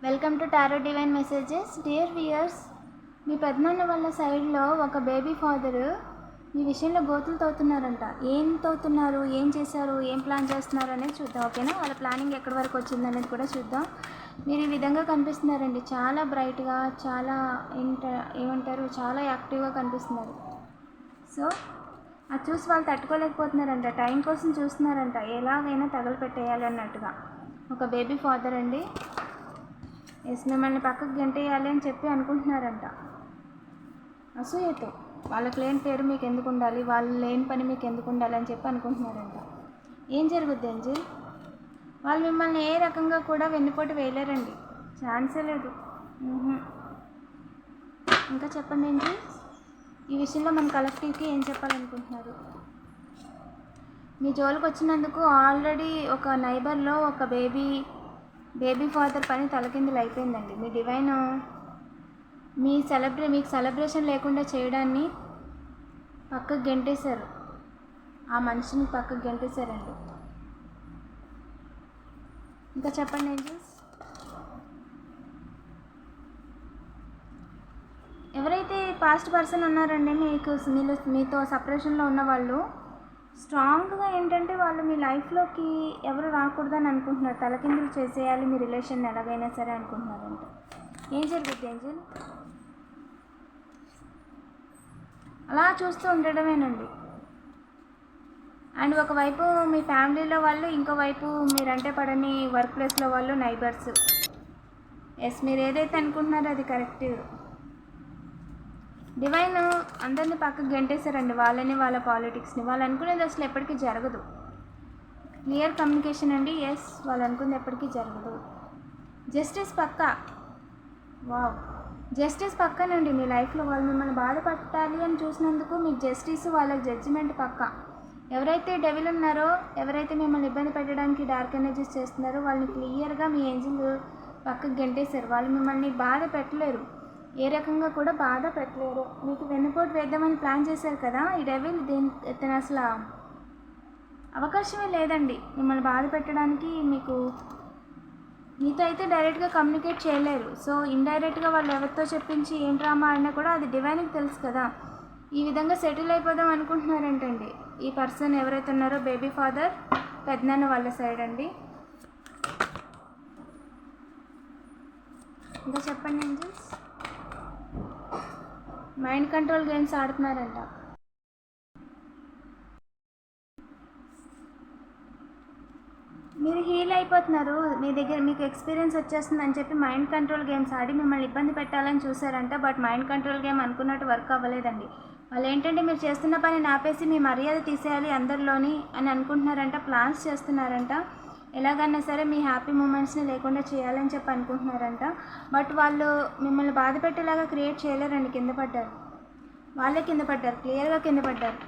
Welcome to tarot divine messages. Dear viewers, మీ పెద్దనాన్న వాళ్ళ సైడ్లో ఒక బేబీ ఫాదరు మీ విషయంలో గోతులు తవ్వుతున్నారంట. ఏం తవ్వుతున్నారు, ఏం చేశారు, ఏం ప్లాన్ చేస్తున్నారు అనేది చూద్దాం. ఓకేనా? వాళ్ళ ప్లానింగ్ ఎక్కడి వరకు వచ్చిందనేది కూడా చూద్దాం. మీరు ఈ విధంగా కనిపిస్తున్నారండి. చాలా బ్రైట్గా, చాలా చాలా యాక్టివ్గా కనిపిస్తున్నారు. సో అది చూసి వాళ్ళు తట్టుకోలేకపోతున్నారంట. టైం కోసం చూస్తున్నారంట, ఎలాగైనా తగలపెట్టేయాలి అన్నట్టుగా. ఒక బేబీ ఫాదర్ అండి. మిమ్మల్ని పక్కకు గెంటేయాలి అని చెప్పి అనుకుంటున్నారంట. అసూయతో వాళ్ళకి లేని పేరు మీకు ఎందుకు ఉండాలి, వాళ్ళు లేని పని మీకు ఎందుకు ఉండాలి అని చెప్పి అనుకుంటున్నారంట. ఏం జరుగుద్ది ఏంజిల్? వాళ్ళు మిమ్మల్ని ఏ రకంగా కూడా వెన్నుపోటు వేయలేరండి. ఛాన్సే లేదు. ఇంకా చెప్పండి ఏంజిల్, ఈ విషయంలో మన కలెక్టివ్కి ఏం చెప్పాలనుకుంటున్నారు? మీ జోలికి వచ్చినందుకు ఆల్రెడీ ఒక నైబర్లో ఒక బేబీ ఫాదర్ పని తలకిందులు అయిపోయిందండి. మీ డివైన్ మీకు సెలబ్రేషన్ లేకుండా చేయడాన్ని పక్కకు గెంటేశారు. ఆ మనిషిని పక్కకు గెంటేశారండి. ఇంకా చెప్పండి ఏంజల్స్. ఎవరైతే పాస్ట్ పర్సన్ ఉన్నారండి మీతో సపరేషన్లో ఉన్న వాళ్ళు స్ట్రాంగ్గా ఏంటంటే వాళ్ళు మీ లైఫ్లోకి ఎవరు రాకూడదని అనుకుంటున్నారు. తలకిందులు చేసేయాలి మీ రిలేషన్ ఎలాగైనా సరే అనుకుంటున్నారంట. ఏం జరుగుద్ది ఏంజల్? అలా చూస్తూ ఉండడమేనండి. అండ్ ఒకవైపు మీ ఫ్యామిలీలో వాళ్ళు, ఇంకోవైపు మీరంటే పడని వర్క్ ప్లేస్లో వాళ్ళు, నైబర్స్. మీరు ఏదైతే అనుకుంటున్నారో అది కరెక్ట్. డివైన్ అందరినీ పక్కకు గెంటేశారండి. వాళ్ళని, వాళ్ళ పాలిటిక్స్ని. వాళ్ళు అనుకునేది అసలు ఎప్పటికీ జరగదు. క్లియర్ కమ్యూనికేషన్ అండి. వాళ్ళు అనుకునేది ఎప్పటికీ జరగదు. జస్టిస్ పక్కా. వావ్, జస్టిస్ పక్కానండి. మీ లైఫ్లో వాళ్ళు మిమ్మల్ని బాధపట్టాలి అని చూసినందుకు మీకు జస్టిస్, వాళ్ళకి జడ్జిమెంట్ పక్కా. ఎవరైతే డెవిల్ ఉన్నారో, ఎవరైతే మిమ్మల్ని ఇబ్బంది పెట్టడానికి డార్క్ ఎనర్జీస్ చేస్తున్నారో వాళ్ళని క్లియర్గా మీ ఏంజిల్ పక్కకు గెంటేశారు. వాళ్ళు మిమ్మల్ని బాధ పెట్టలేరు, ఏ రకంగా కూడా బాధ పెట్టలేరు. మీకు వెన్నుపోటు వేద్దామని ప్లాన్ చేశారు కదా ఈ డెవిల్. తను అసలు అవకాశమే లేదండి మిమ్మల్ని బాధ పెట్టడానికి. మీతో అయితే డైరెక్ట్గా కమ్యూనికేట్ చేయలేరు. సో ఇండైరెక్ట్గా వాళ్ళు ఎవరితో చెప్పించి ఏం డ్రామా ఆడినా కూడా అది డివైన్కి తెలుసు కదా. ఈ విధంగా సెటిల్ అయిపోదాం అనుకుంటున్నారంటండి ఈ పర్సన్ ఎవరైతే ఉన్నారో బేబీ ఫాదర్, పెద్దనాన్న వాళ్ళ సైడ్ అండి. ఇంకా చెప్పండి ఏంజల్స్. మైండ్ కంట్రోల్ గేమ్స్ ఆడుతున్నారంట. మీరు హీల్ అయిపోతున్నారు, మీకు ఎక్స్పీరియన్స్ వచ్చేస్తుంది అని చెప్పి మైండ్ కంట్రోల్ గేమ్స్ ఆడి మిమ్మల్ని ఇబ్బంది పెట్టాలని చూసారంట. బట్ మైండ్ కంట్రోల్ గేమ్ అనుకున్నట్టు వర్క్ అవ్వలేదండి. వాళ్ళు ఏంటంటే మీరు చేస్తున్న పని నాపేసి మీ మర్యాద తీసేయాలి అందరిలోని అని అనుకుంటున్నారంట. ప్లాన్స్ చేస్తున్నారంట. ఎలాగన్నా సరే మీ హ్యాపీ మూమెంట్స్ని లేకుండా చేయాలని చెప్పి అనుకుంటున్నారంట. బట్ వాళ్ళు మిమ్మల్ని బాధ పెట్టేలాగా క్రియేట్ చేయలేరండి. కింద పడ్డారు, వాళ్ళే కింద పడ్డారు, క్లియర్గా కింద పడ్డారు.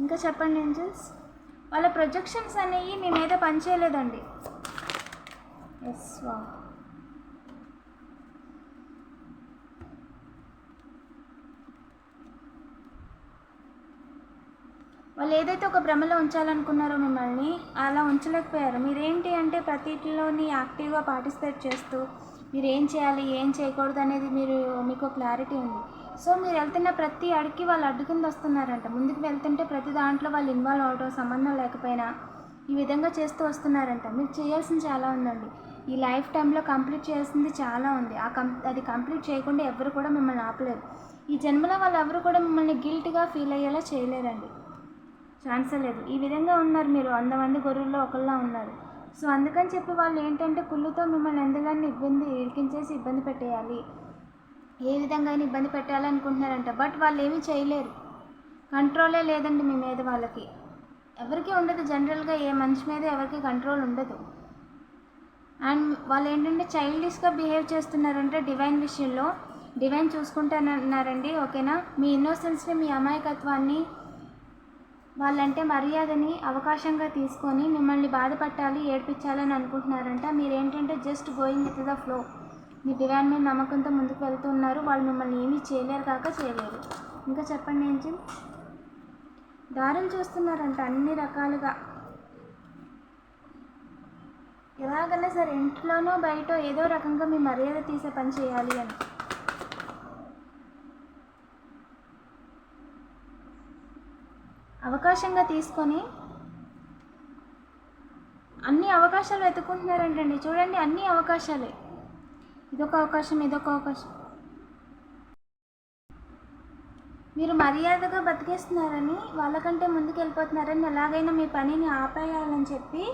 ఇంకా చెప్పండి ఏంజల్స్. వాళ్ళ ప్రొజెక్షన్స్ అనేవి మీ మీద పనిచేయలేదండి. వావ్. వాళ్ళు ఏదైతే ఒక భ్రమలో ఉంచాలనుకున్నారో మిమ్మల్ని అలా ఉంచలేకపోయారు. మీరేంటి అంటే ప్రతిలోని యాక్టివ్గా పార్టిసిపేట్ చేస్తూ మీరు ఏం చేయాలి, ఏం చేయకూడదు అనేది మీకు క్లారిటీ ఉంది. సో మీరు వెళ్తున్న ప్రతి అడికి వాళ్ళు అడ్డు కింద వస్తున్నారంట. ముందుకు వెళ్తుంటే ప్రతి దాంట్లో వాళ్ళు ఇన్వాల్వ్ అవడం, సంబంధం లేకపోయినా ఈ విధంగా చేస్తూ వస్తున్నారంట. మీరు చేయాల్సింది చాలా ఉందండి. ఈ లైఫ్ టైంలో కంప్లీట్ చేయాల్సింది చాలా ఉంది. అది కంప్లీట్ చేయకుండా ఎవరు కూడా మిమ్మల్ని ఆపలేరు. ఈ జన్మలో వాళ్ళు ఎవరు కూడా మిమ్మల్ని గిల్ట్గా ఫీల్ అయ్యేలా చేయలేరండి. ఛాన్సే లేదు. ఈ విధంగా ఉన్నారు మీరు, 100 మంది గొర్రెల్లో ఒకళ్ళ ఉన్నారు. సో అందుకని చెప్పి వాళ్ళు ఏంటంటే కుళ్ళుతో మిమ్మల్ని ఎందుకని ఇరికించేసి ఇబ్బంది పెట్టేయాలి, ఏ విధంగా అయినా ఇబ్బంది పెట్టాలనుకుంటున్నారంట. బట్ వాళ్ళు ఏమీ చేయలేరు. కంట్రోలే లేదండి మీ మీద. వాళ్ళకి ఎవరికి ఉండదు. జనరల్గా ఏ మనిషి మీద ఎవరికి కంట్రోల్ ఉండదు. అండ్ వాళ్ళు ఏంటంటే చైల్డిష్గా బిహేవ్ చేస్తున్నారంటే డివైన్ విషయంలో. డివైన్ చూసుకుంటానన్నారండి. ఓకేనా? మీ ఇన్నోసెన్స్ని, మీ అమాయకత్వాన్ని, వాళ్ళంటే మర్యాదని అవకాశంగా తీసుకొని మిమ్మల్ని బాధపట్టాలి, ఏడ్పించాలని అనుకుంటున్నారంట. మీరేంటంటే just going with the flow. Me divine మీద నమ్మకంతో ముందుకు వెళ్తున్నారు. వాళ్ళు మిమ్మల్ని ఏమీ చేయలేరు కాక చేయలేరు. ఇంకా చెప్పండి ఏంజిల్. దారులు చూస్తున్నారంట అన్ని రకాలుగా. ఎలాగైనా సరే ఇంట్లోనో బయట ఏదో రకంగా మీ మర్యాద తీసే పని చేయాలి అని. అవకాశంగా తీసుకొని అన్ని అవకాశాలు వెతుక్కుంటున్నారంటండి. చూడండి, అన్ని అవకాశాలే. ఇదొక అవకాశం, ఇదొక అవకాశం. మీరు మర్యాదగా బతికేస్తున్నారని, వాళ్ళకంటే ముందుకు వెళ్ళిపోతున్నారని, ఎలాగైనా మీ పనిని ఆపేయాలని చెప్పి,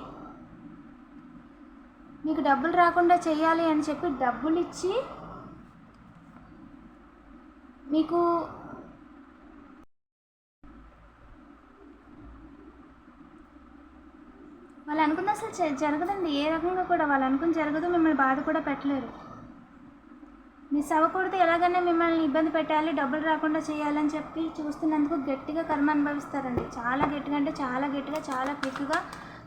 మీకు డబ్బులు రాకుండా చేయాలి అని చెప్పి డబ్బులు ఇచ్చి మీకు వాళ్ళు అనుకున్న అసలు జరగదండి. ఏ రకంగా కూడా వాళ్ళు అనుకుని జరగదు. మిమ్మల్ని బాధ కూడా పెట్టలేరు. మిస్ అవ్వకూడదు, ఎలాగైనా మిమ్మల్ని ఇబ్బంది పెట్టాలి, డబ్బులు రాకుండా చేయాలని చెప్పి చూస్తున్నందుకు గట్టిగా కర్మ అనుభవిస్తారండి. చాలా గట్టిగా అంటే చాలా గట్టిగా, చాలా క్విక్గా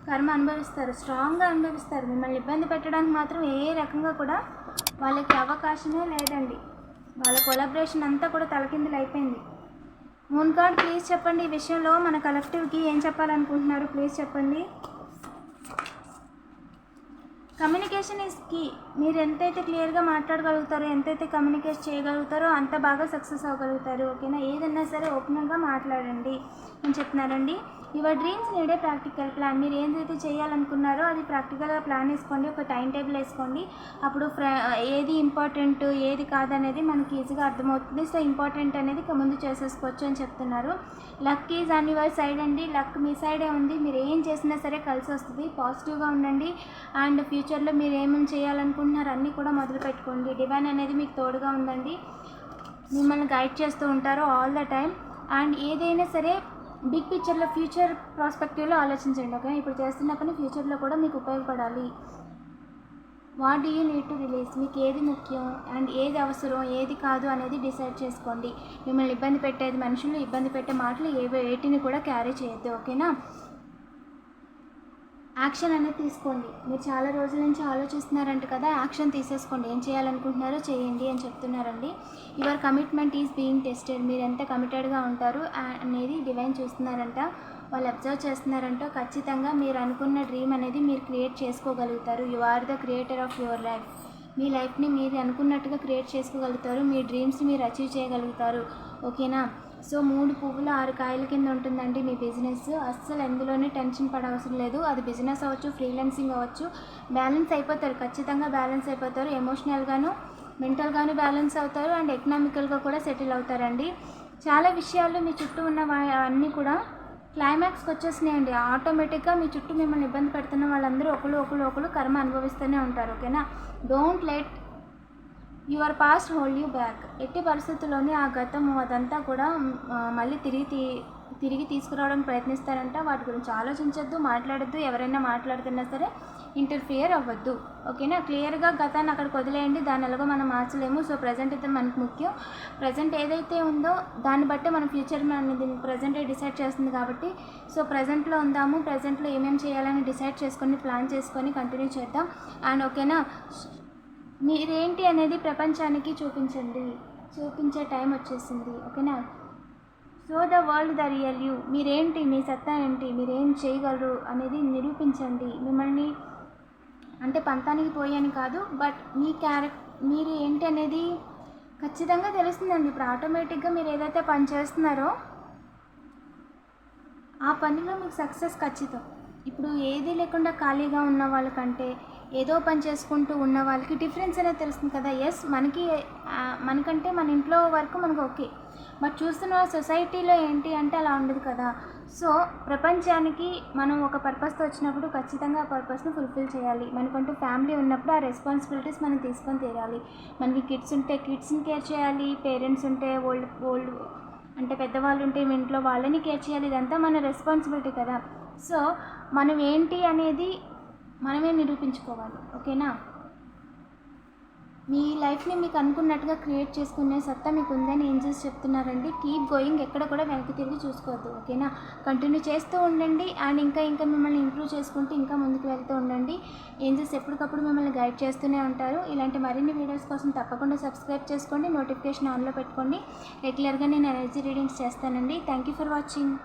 కర్మ అనుభవిస్తారు. స్ట్రాంగ్గా అనుభవిస్తారు. మిమ్మల్ని ఇబ్బంది పెట్టడానికి మాత్రం ఏ రకంగా కూడా వాళ్ళకి అవకాశమే లేదండి. వాళ్ళ కొలాబరేషన్ అంతా కూడా తలకిందులు అయిపోయింది. మూన్ కార్డ్ ప్లీజ్ చెప్పండి, ఈ విషయంలో మన కలెక్టివ్కి ఏం చెప్పాలనుకుంటున్నారు ప్లీజ్ చెప్పండి. Communication is key. మీరు ఎంతైతే క్లియర్గా మాట్లాడగలుగుతారో, ఎంతైతే కమ్యూనికేట్ చేయగలుగుతారో అంత బాగా సక్సెస్ అవ్వగలుగుతారు. ఓకేనా? ఏదన్నా సరే ఓపెన్గా మాట్లాడండి అని చెప్తున్నారండి. యువర్ డ్రీమ్స్ నీడే ప్రాక్టికల్ ప్లాన్. మీరు ఏదైతే చేయాలనుకున్నారో అది ప్రాక్టికల్గా ప్లాన్ వేసుకోండి, ఒక టైం టేబుల్ వేసుకోండి. అప్పుడు ఏది ఇంపార్టెంట్ ఏది కాదనేది మనకి ఈజీగా అర్థమవుతుంది. సో ఇంపార్టెంట్ అనేది ముందు చేసేసుకోవచ్చు అని చెప్తున్నారు. Luck is on your side అండి. లక్ మీ సైడే ఉంది. మీరు ఏం చేసినా సరే కలిసి వస్తుంది. పాజిటివ్గా ఉండండి. అండ్ ఫ్యూచర్లో మీరు ఏమేమి చేయాలనుకుంటున్నారో అన్నీ కూడా మొదలు పెట్టుకోండి. డివైన్ అనేది మీకు తోడుగా ఉందండి. మిమ్మల్ని గైడ్ చేస్తూ ఉంటారు ఆల్ ద టైమ్. అండ్ ఏదైనా సరే బిగ్ పిక్చర్లో, ఫ్యూచర్ ప్రాస్పెక్టివ్లో ఆలోచించండి. ఓకే, ఇప్పుడు చేస్తున్న పని ఫ్యూచర్లో కూడా మీకు ఉపయోగపడాలి. What do you need to release. మీకు ఏది ముఖ్యం అండ్ ఏది అవసరం ఏది కాదు అనేది డిసైడ్ చేసుకోండి. మిమ్మల్ని ఇబ్బంది పెట్టేది మనుషులు, ఇబ్బంది పెట్టే మాటలు ఏటిని కూడా క్యారీ చేయొద్దు. ఓకేనా? యాక్షన్ అనేది తీసుకోండి. మీరు చాలా రోజుల నుంచి ఆలోచిస్తున్నారంట కదా, యాక్షన్ తీసేసుకోండి. ఏం చేయాలనుకుంటున్నారో చేయండి అని చెప్తున్నారండి. Your commitment is being tested. మీరు ఎంత కమిటెడ్గా ఉంటారు అనేది డివైన్ చూస్తున్నారంట, వాళ్ళు అబ్జర్వ్ చేస్తున్నారంట. ఖచ్చితంగా మీరు అనుకున్న డ్రీమ్ అనేది మీరు క్రియేట్ చేసుకోగలుగుతారు. You are the creator of your life. మీ లైఫ్ని మీరు అనుకున్నట్టుగా క్రియేట్ చేసుకోగలుగుతారు. మీ డ్రీమ్స్ని మీరు అచీవ్ చేయగలుగుతారు. ఓకేనా? సో 3 పువ్వులు 6 కాయల కింద ఉంటుందండి మీ బిజినెస్. అస్సలు ఎందులోనే టెన్షన్ పడవసరం లేదు. అది బిజినెస్ అవ్వచ్చు, ఫ్రీలాన్సింగ్ అవ్వచ్చు. బ్యాలెన్స్ అయిపోతారు, ఖచ్చితంగా బ్యాలెన్స్ అయిపోతారు. ఎమోషనల్గాను మెంటల్గాను బ్యాలెన్స్ అవుతారు. అండ్ ఎకనామికల్గా కూడా సెటిల్ అవుతారండి. చాలా విషయాలు మీ చుట్టూ ఉన్న అన్నీ కూడా క్లైమాక్స్కి వచ్చేసినాయండి. ఆటోమేటిక్గా మీ చుట్టూ మిమ్మల్ని ఇబ్బంది పెడుతున్న వాళ్ళందరూ ఒకరు కర్మ అనుభవిస్తూనే ఉంటారు. ఓకేనా? Don't let your past hold you back. ఎట్టి పరిస్థితుల్లోనే ఆ గతము అదంతా కూడా మళ్ళీ తిరిగి తీసుకురావడానికి ప్రయత్నిస్తారంట. వాటి గురించి ఆలోచించొద్దు, మాట్లాడొద్దు. ఎవరైనా మాట్లాడుతున్నా సరే ఇంటర్ఫియర్ అవ్వద్దు. ఓకేనా? క్లియర్గా గతాన్ని అక్కడికి వదిలేయండి. దాన్ని ఎలాగో మనం మార్చలేము. సో ప్రజెంట్ అయితే మనకు ముఖ్యం. ప్రజెంట్ ఏదైతే ఉందో దాన్ని బట్టే మన ఫ్యూచర్ అనేది ప్రజెంటే డిసైడ్ చేస్తుంది కాబట్టి సో ప్రజెంట్లో ఉందాము. ప్రజెంట్లో ఏమేమి చేయాలని డిసైడ్ చేసుకొని ప్లాన్ చేసుకొని కంటిన్యూ చేద్దాం. అండ్ ఓకేనా, మీరేంటి అనేది ప్రపంచానికి చూపించే టైం వచ్చేసింది. ఓకేనా? So the world the real you. మీరేంటి, మీ సత్తా ఏంటి, మీరేం చేయగలరు అనేది నిరూపించండి. మిమ్మల్ని అంటే పంతానికి పోయాని కాదు, బట్ మీరు ఏంటి అనేది ఖచ్చితంగా తెలుస్తుందండి. ఇప్పుడు ఆటోమేటిక్గా మీరు ఏదైతే పని చేస్తున్నారో ఆ పనిలో మీకు సక్సెస్ ఖచ్చితం. ఇప్పుడు ఏది లేకుండా ఖాళీగా ఉన్న వాళ్ళకంటే ఏదో పని చేసుకుంటూ ఉన్న వాళ్ళకి డిఫరెన్స్ అనేది తెలుస్తుంది కదా. ఎస్, మనకంటే మన ఇంట్లో వరకు మనకు ఓకే, బట్ చూస్తున్న సొసైటీలో ఏంటి అంటే అలా ఉండదు కదా. సో ప్రపంచానికి మనం ఒక పర్పస్తో వచ్చినప్పుడు ఖచ్చితంగా ఆ పర్పస్ని ఫుల్ఫిల్ చేయాలి. మనకంటూ ఫ్యామిలీ ఉన్నప్పుడు ఆ రెస్పాన్సిబిలిటీస్ మనం తీసుకొని తీరాలి. మనకి కిడ్స్ ఉంటే కిడ్స్ని కేర్ చేయాలి, పేరెంట్స్ ఉంటే ఓల్డ్ అంటే పెద్దవాళ్ళు ఉంటే మీ ఇంట్లో వాళ్ళని కేర్ చేయాలి. ఇదంతా మన రెస్పాన్సిబిలిటీ కదా. సో మనం ఏంటి అనేది మనమే నిరూపించుకోవాలి. ఓకేనా? మీ లైఫ్ని మీకు అనుకున్నట్టుగా క్రియేట్ చేసుకునే సత్తా మీకు ఉందని ఏంజల్స్ చెప్తున్నారండి. కీప్ గోయింగ్, ఎక్కడ కూడా వెనక్కి తిరిగి చూసుకోవద్దు. ఓకేనా? కంటిన్యూ చేస్తూ ఉండండి. అండ్ ఇంకా మిమ్మల్ని ఇంప్రూవ్ చేసుకుంటూ ఇంకా ముందుకు వెళ్తూ ఉండండి. ఏంజల్స్ ఎప్పటికప్పుడు మిమ్మల్ని గైడ్ చేస్తూనే ఉంటారు. ఇలాంటి మరిన్ని వీడియోస్ కోసం తప్పకుండా సబ్స్క్రైబ్ చేసుకోండి, నోటిఫికేషన్ ఆన్లో పెట్టుకోండి. రెగ్యులర్గా నేను ఎనర్జీ రీడింగ్స్ చేస్తానండి. Thank you for watching.